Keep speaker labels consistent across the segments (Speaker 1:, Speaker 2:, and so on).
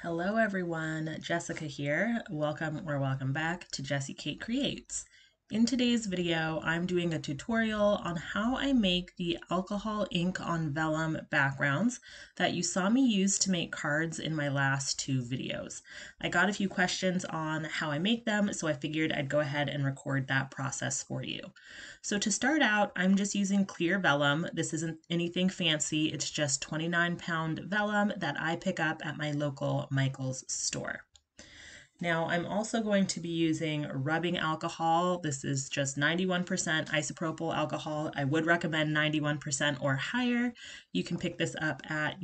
Speaker 1: Hello everyone, Jessica here. Welcome back to Jessie Kate Creates. In today's video, I'm doing a tutorial on how I make the alcohol ink on vellum backgrounds that you saw me use to make cards in my last two videos. I got a few questions on how I make them, so I figured I'd go ahead and record that process for you. So to start out, I'm just using clear vellum. This isn't anything fancy. It's just 29-pound vellum that I pick up at my local Michael's store. Now I'm also going to be using rubbing alcohol. This is just 91% isopropyl alcohol. I would recommend 91% or higher. You can pick this up at,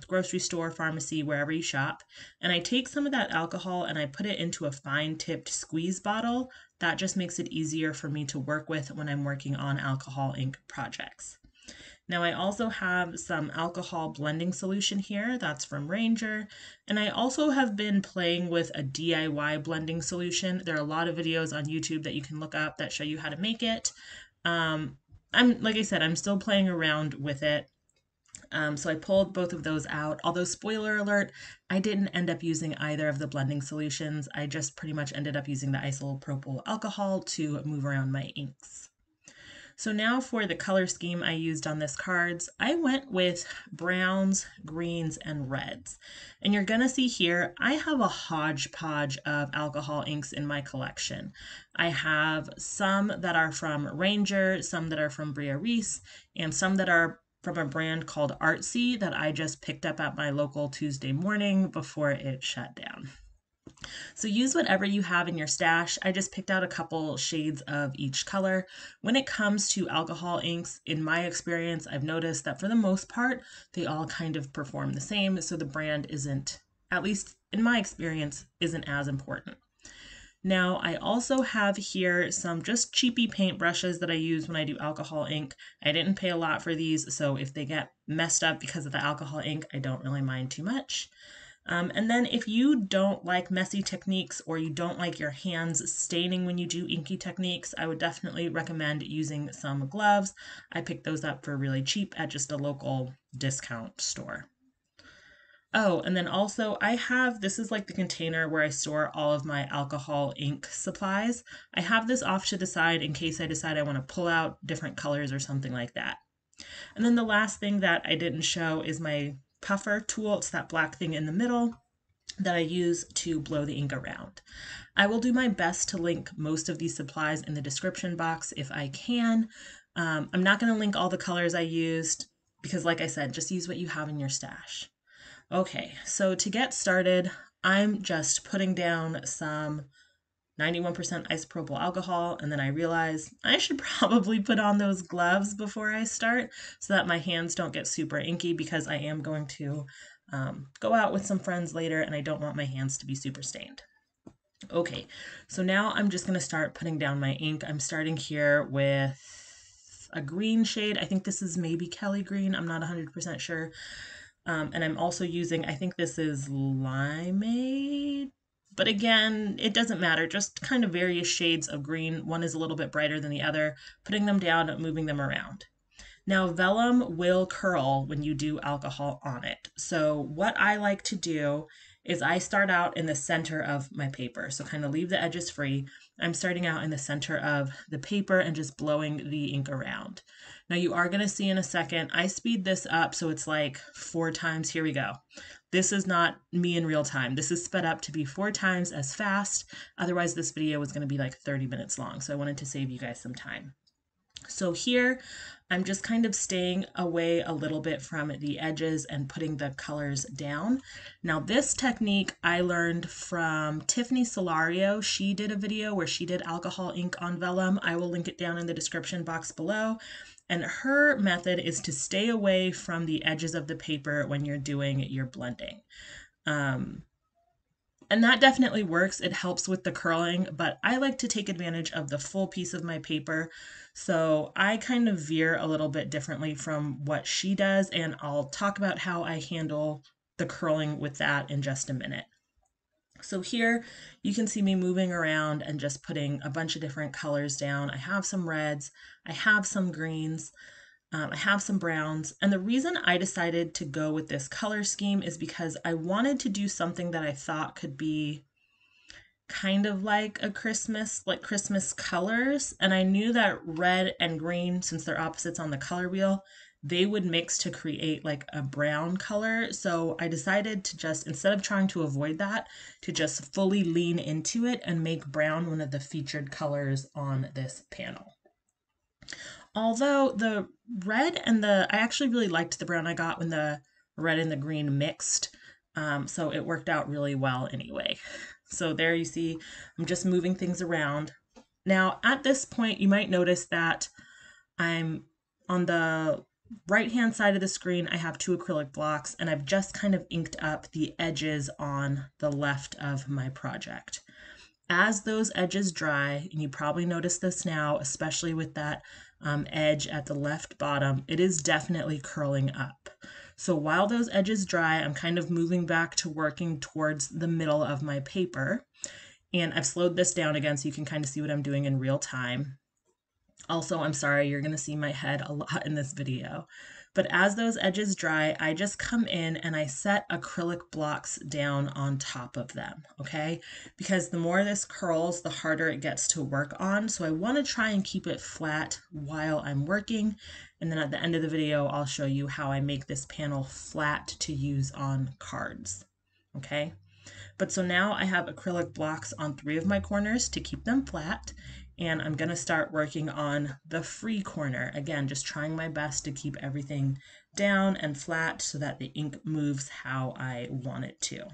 Speaker 1: grocery store, pharmacy, wherever you shop. And I take some of that alcohol and I put it into a fine tipped squeeze bottle. That just makes it easier for me to work with when I'm working on alcohol ink projects. Now I also have some alcohol blending solution here, that's from Ranger, and I also have been playing with a DIY blending solution. There are a lot of videos on YouTube that you can look up that show you how to make it. Like I said, I'm still playing around with it. So I pulled both of those out, although spoiler alert, I didn't end up using either of the blending solutions. I just pretty much ended up using the isopropyl alcohol to move around my inks. So now for the color scheme I used on this cards, I went with browns, greens, and reds. And you're gonna see here, I have a hodgepodge of alcohol inks in my collection. I have some that are from Ranger, some that are from Brea Reese, and some that are from a brand called Artsy that I just picked up at my local Tuesday morning before it shut down. So use whatever you have in your stash. I just picked out a couple shades of each color. When it comes to alcohol inks, in my experience, I've noticed that for the most part, they all kind of perform the same. So the brand isn't, at least in my experience, isn't as important. Now I also have here some just cheapy paint brushes that I use when I do alcohol ink. I didn't pay a lot for these, so if they get messed up because of the alcohol ink, I don't really mind too much. And then if you don't like messy techniques or you don't like your hands staining when you do inky techniques, I would definitely recommend using some gloves. I picked those up for really cheap at just a local discount store. Oh, and then also this is like the container where I store all of my alcohol ink supplies. I have this off to the side in case I decide I want to pull out different colors or something like that. And then the last thing that I didn't show is my puffer tool. It's that black thing in the middle that I use to blow the ink around. I will do my best to link most of these supplies in the description box if I can. I'm not going to link all the colors I used because, like I said, just use what you have in your stash. Okay, so to get started, I'm just putting down some 91% isopropyl alcohol, and then I realize I should probably put on those gloves before I start so that my hands don't get super inky because I am going to go out with some friends later and I don't want my hands to be super stained. Okay, so now I'm just going to start putting down my ink. I'm starting here with a green shade. I think this is maybe Kelly green. I'm not 100% sure. And I'm also using, I think this is limeade. But again, it doesn't matter, just kind of various shades of green. One is a little bit brighter than the other, putting them down, moving them around. Now, vellum will curl when you do alcohol on it. So what I like to do is I start out in the center of my paper. So kind of leave the edges free. I'm starting out in the center of the paper and just blowing the ink around. Now you are going to see in a second, I speed this up so it's like 4 times. Here we go. This is not me in real time. This is sped up to be 4 times as fast. Otherwise, this video was going to be like 30 minutes long. So I wanted to save you guys some time. So here, I'm just kind of staying away a little bit from the edges and putting the colors down. Now this technique I learned from Tiffany Solario. She did a video where she did alcohol ink on vellum. I will link it down in the description box below. And her method is to stay away from the edges of the paper when you're doing your blending. And that definitely works. It helps with the curling, but I like to take advantage of the full piece of my paper. So I kind of veer a little bit differently from what she does, and I'll talk about how I handle the curling with that in just a minute. So here you can see me moving around and just putting a bunch of different colors down. I have some reds, I have some greens. I have some browns, and the reason I decided to go with this color scheme is because I wanted to do something that I thought could be kind of like Christmas colors. And I knew that red and green, since they're opposites on the color wheel, they would mix to create like a brown color. So I decided to just, instead of trying to avoid that, to just fully lean into it and make brown one of the featured colors on this panel. Although the red and I actually really liked the brown I got when the red and the green mixed. So it worked out really well anyway. So there you see, I'm just moving things around. Now at this point, you might notice that I'm on the right-hand side of the screen, I have 2 acrylic blocks, and I've just kind of inked up the edges on the left of my project. As those edges dry, and you probably notice this now, especially with that edge at the left bottom, it is definitely curling up. So while those edges dry, I'm kind of moving back to working towards the middle of my paper. And I've slowed this down again so you can kind of see what I'm doing in real time. Also, I'm sorry, you're going to see my head a lot in this video. But as those edges dry, I just come in and I set acrylic blocks down on top of them, okay? Because the more this curls, the harder it gets to work on. So I want to try and keep it flat while I'm working. And then at the end of the video, I'll show you how I make this panel flat to use on cards, okay? But so now I have acrylic blocks on 3 of my corners to keep them flat. And I'm going to start working on the free corner. Again, just trying my best to keep everything down and flat so that the ink moves how I want it to.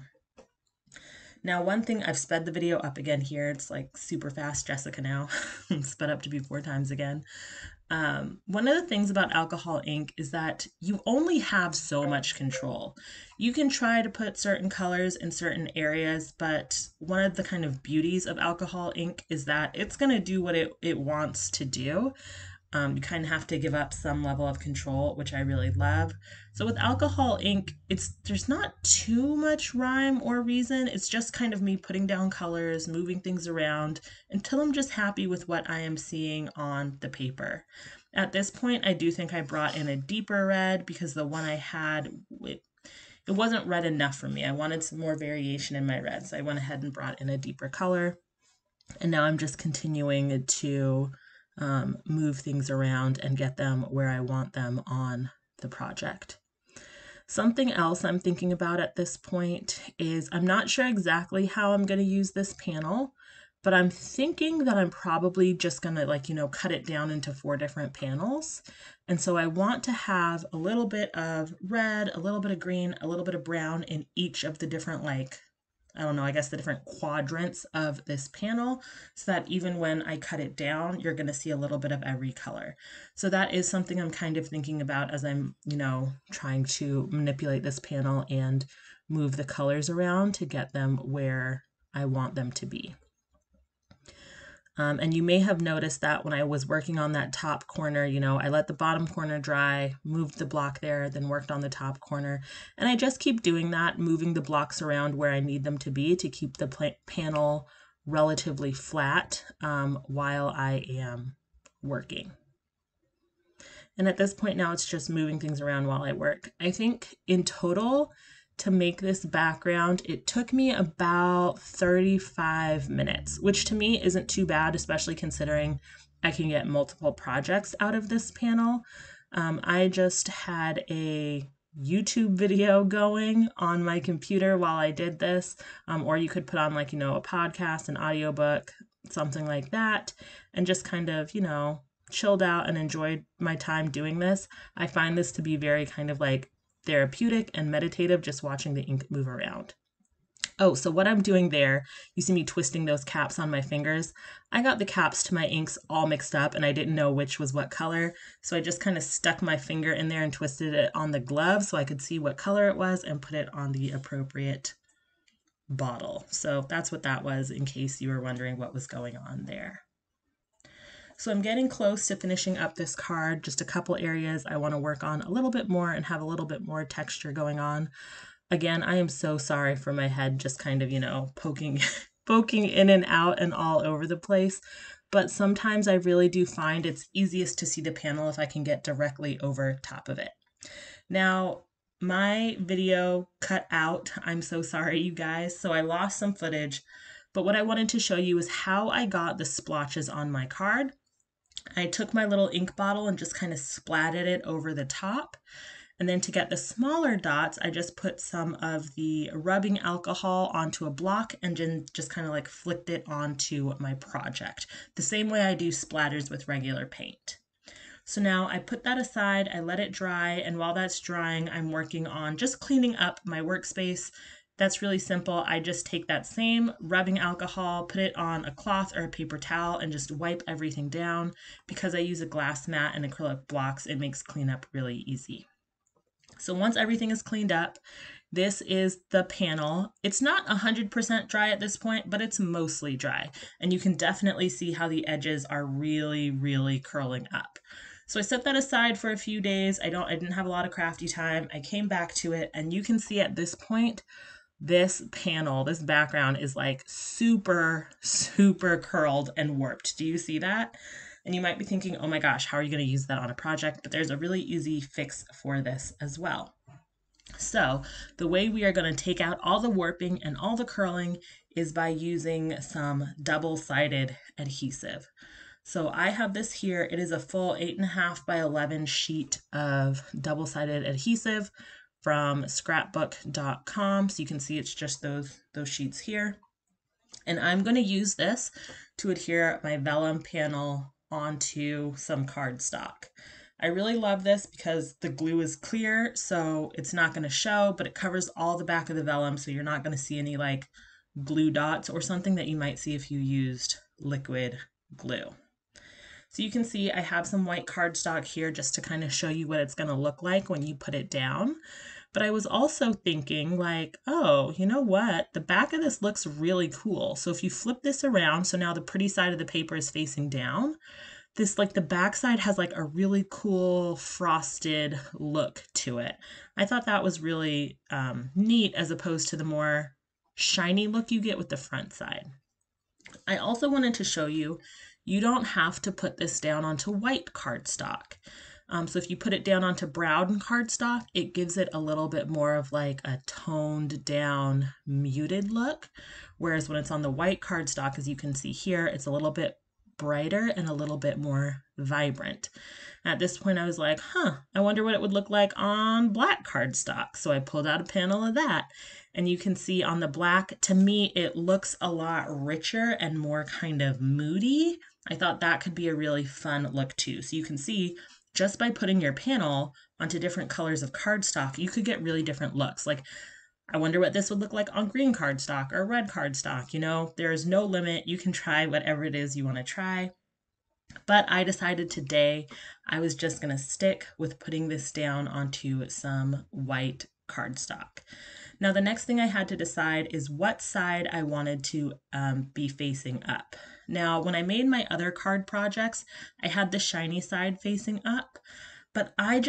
Speaker 1: Now, one thing, I've sped the video up again here. It's like super fast Jessica now. Sped up to be 4 times again. One of the things about alcohol ink is that you only have so much control. You can try to put certain colors in certain areas, but one of the kind of beauties of alcohol ink is that it's going to do what it wants to do. You kind of have to give up some level of control, which I really love. So with alcohol ink, there's not too much rhyme or reason. It's just kind of me putting down colors, moving things around until I'm just happy with what I am seeing on the paper. At this point, I do think I brought in a deeper red because the one I had, it wasn't red enough for me. I wanted some more variation in my red, so I went ahead and brought in a deeper color. And now I'm just continuing to move things around and get them where I want them on the project. Something else I'm thinking about at this point is I'm not sure exactly how I'm going to use this panel, but I'm thinking that I'm probably just going to cut it down into 4 different panels. And so I want to have a little bit of red, a little bit of green, a little bit of brown in each of the different I guess the different quadrants of this panel, so that even when I cut it down, you're going to see a little bit of every color. So that is something I'm kind of thinking about as I'm, trying to manipulate this panel and move the colors around to get them where I want them to be. And you may have noticed that when I was working on that top corner, I let the bottom corner dry, moved the block there, then worked on the top corner. And I just keep doing that, moving the blocks around where I need them to be to keep the panel relatively flat while I am working. And at this point now, it's just moving things around while I work. I think in total, to make this background, it took me about 35 minutes, which to me isn't too bad, especially considering I can get multiple projects out of this panel. I just had a YouTube video going on my computer while I did this, or you could put on a podcast, an audiobook, something like that, and just kind of, chilled out and enjoyed my time doing this. I find this to be very kind of therapeutic and meditative, just watching the ink move around. Oh, so what I'm doing there, you see me twisting those caps on my fingers. I got the caps to my inks all mixed up and I didn't know which was what color. So I just kind of stuck my finger in there and twisted it on the glove so I could see what color it was and put it on the appropriate bottle. So that's what that was, in case you were wondering what was going on there. So I'm getting close to finishing up this card, just a couple areas I want to work on a little bit more and have a little bit more texture going on. Again, I am so sorry for my head just kind of, poking in and out and all over the place. but sometimes I really do find it's easiest to see the panel if I can get directly over top of it. Now, my video cut out. I'm so sorry, you guys. So I lost some footage, but what I wanted to show you is how I got the splotches on my card. I took my little ink bottle and just kind of splatted it over the top. And then to get the smaller dots, I just put some of the rubbing alcohol onto a block and then just kind of like flicked it onto my project, the same way I do splatters with regular paint. So now I put that aside, I let it dry, and while that's drying, I'm working on just cleaning up my workspace. That's really simple. I just take that same rubbing alcohol, put it on a cloth or a paper towel, and just wipe everything down. Because I use a glass mat and acrylic blocks, it makes cleanup really easy. So once everything is cleaned up, this is the panel. It's not 100% dry at this point, but it's mostly dry. And you can definitely see how the edges are really, really curling up. So I set that aside for a few days. I didn't have a lot of crafty time. I came back to it, and you can see at this point, this panel, this background is like super, super curled and warped. Do you see that? And you might be thinking, oh my gosh, how are you going to use that on a project? But there's a really easy fix for this as well. So the way we are going to take out all the warping and all the curling is by using some double-sided adhesive. So I have this here. It is a full 8.5 by 11 sheet of double-sided adhesive from scrapbook.com. So you can see it's just those sheets here. And I'm going to use this to adhere my vellum panel onto some cardstock. I really love this because the glue is clear, so it's not going to show, but it covers all the back of the vellum, so you're not going to see any like glue dots or something that you might see if you used liquid glue. So you can see I have some white cardstock here just to kind of show you what it's going to look like when you put it down. But I was also thinking like, oh, you know what? The back of this looks really cool. So if you flip this around, so now the pretty side of the paper is facing down, this like the back side has like a really cool frosted look to it. I thought that was really neat as opposed to the more shiny look you get with the front side. I also wanted to show you, you don't have to put this down onto white cardstock. So if you put it down onto brown cardstock, it gives it a little bit more of like a toned down, muted look. Whereas when it's on the white cardstock, as you can see here, it's a little bit brighter and a little bit more vibrant. At this point, I was like, I wonder what it would look like on black cardstock. So I pulled out a panel of that. And you can see on the black, to me, it looks a lot richer and more kind of moody. I thought that could be a really fun look too. So you can see just by putting your panel onto different colors of cardstock, you could get really different looks. Like, I wonder what this would look like on green cardstock or red cardstock. You know, there is no limit. You can try whatever it is you want to try. But I decided today I was just going to stick with putting this down onto some white cardstock. Now, the next thing I had to decide is what side I wanted to be facing up. Now, when I made my other card projects, I had the shiny side facing up, but I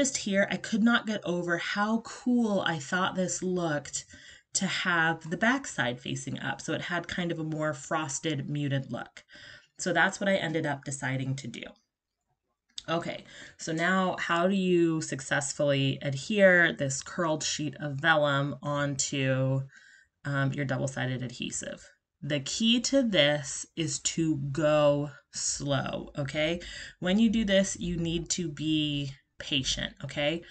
Speaker 1: could not get over how cool I thought this looked to have the back side facing up. So it had kind of a more frosted, muted look. So that's what I ended up deciding to do. Okay, so now how do you successfully adhere this curled sheet of vellum onto your double-sided adhesive? The key to this is to go slow, okay? When you do this, you need to be patient, okay?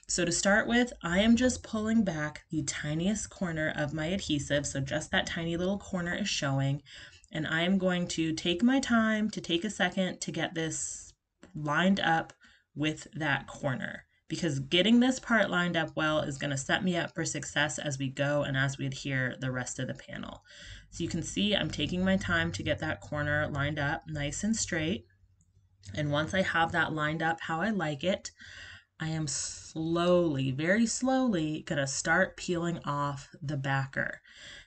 Speaker 1: So to start with, I am just pulling back the tiniest corner of my adhesive, so just that tiny little corner is showing, and I am going to take my time to take a second to get this lined up with that corner, because getting this part lined up well is going to set me up for success as we go and as we adhere the rest of the panel. So you can see I'm taking my time to get that corner lined up nice and straight. And once I have that lined up how I like it, I am slowly, very slowly, going to start peeling off the backer.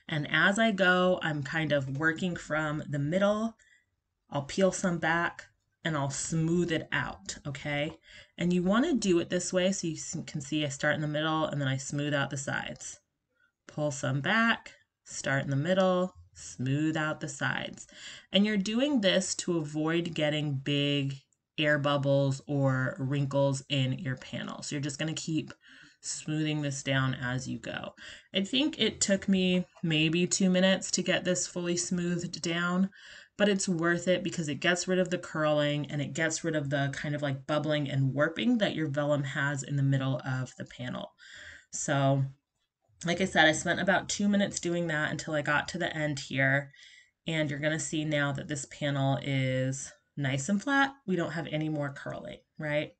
Speaker 1: And as I go, I'm kind of working from the middle. I'll peel some back and I'll smooth it out, okay? And you want to do it this way so you can see I start in the middle and then I smooth out the sides. Pull some back, start in the middle, smooth out the sides. And you're doing this to avoid getting big air bubbles or wrinkles in your panel. So you're just going to keep smoothing this down as you go. I think it took me maybe 2 minutes to get this fully smoothed down, but it's worth it because it gets rid of the curling and it gets rid of the kind of like bubbling and warping that your vellum has in the middle of the panel. So like I said, I spent about 2 minutes doing that until I got to the end here. And you're going to see now that this panel is nice and flat. We don't have any more curling, right?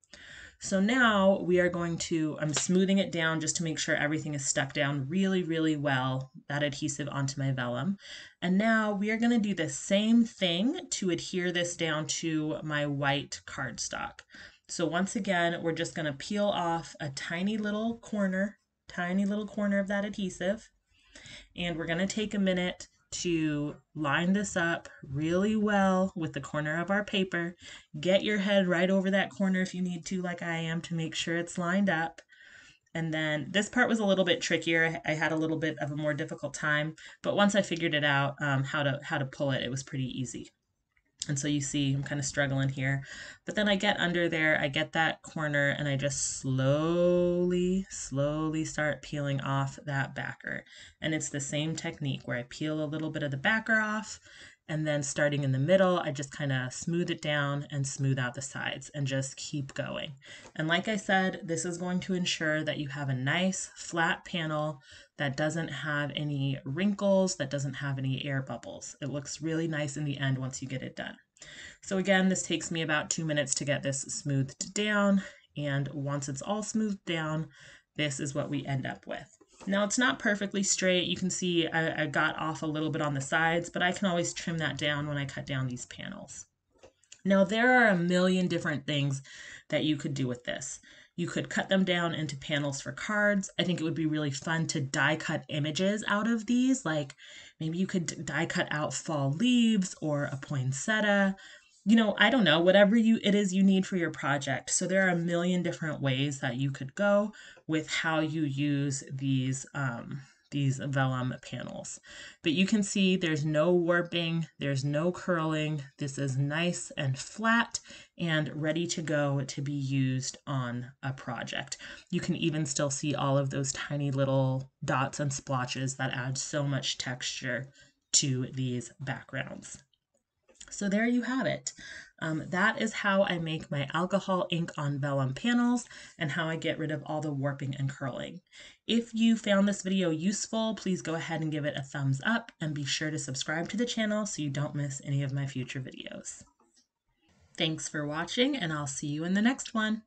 Speaker 1: So now we are going to, I'm smoothing it down just to make sure everything is stuck down really, really well, that adhesive onto my vellum. And now we are going to do the same thing to adhere this down to my white cardstock. So once again, we're just going to peel off a tiny little corner of that adhesive. And we're going to take a minute to line this up really well with the corner of our paper. Get your head right over that corner if you need to, like I am, to make sure it's lined up. And then this part was a little bit trickier. I had a little bit of a more difficult time, but once I figured it out, how to pull it, it was pretty easy. And so you see I'm kind of struggling here, but then I get under there, I get that corner, and I just slowly start peeling off that backer. And it's the same technique where I peel a little bit of the backer off, and then starting in the middle, I just kind of smooth it down and smooth out the sides and just keep going. And like I said, this is going to ensure that you have a nice flat panel that doesn't have any wrinkles, that doesn't have any air bubbles. It looks really nice in the end once you get it done. So again, this takes me about 2 minutes to get this smoothed down. And once it's all smoothed down, this is what we end up with. Now it's not perfectly straight. You can see I got off a little bit on the sides, but I can always trim that down when I cut down these panels. Now there are a million different things that you could do with this. You could cut them down into panels for cards. I think it would be really fun to die cut images out of these. Like maybe you could die cut out fall leaves or a poinsettia. You know, I don't know, whatever it is you need for your project. So there are a million different ways that you could go with how you use these vellum panels. But you can see there's no warping, there's no curling. This is nice and flat and ready to go to be used on a project. You can even still see all of those tiny little dots and splotches that add so much texture to these backgrounds. So there you have it. That is how I make my alcohol ink on vellum panels and how I get rid of all the warping and curling. If you found this video useful, please go ahead and give it a thumbs up and be sure to subscribe to the channel so you don't miss any of my future videos. Thanks for watching, and I'll see you in the next one.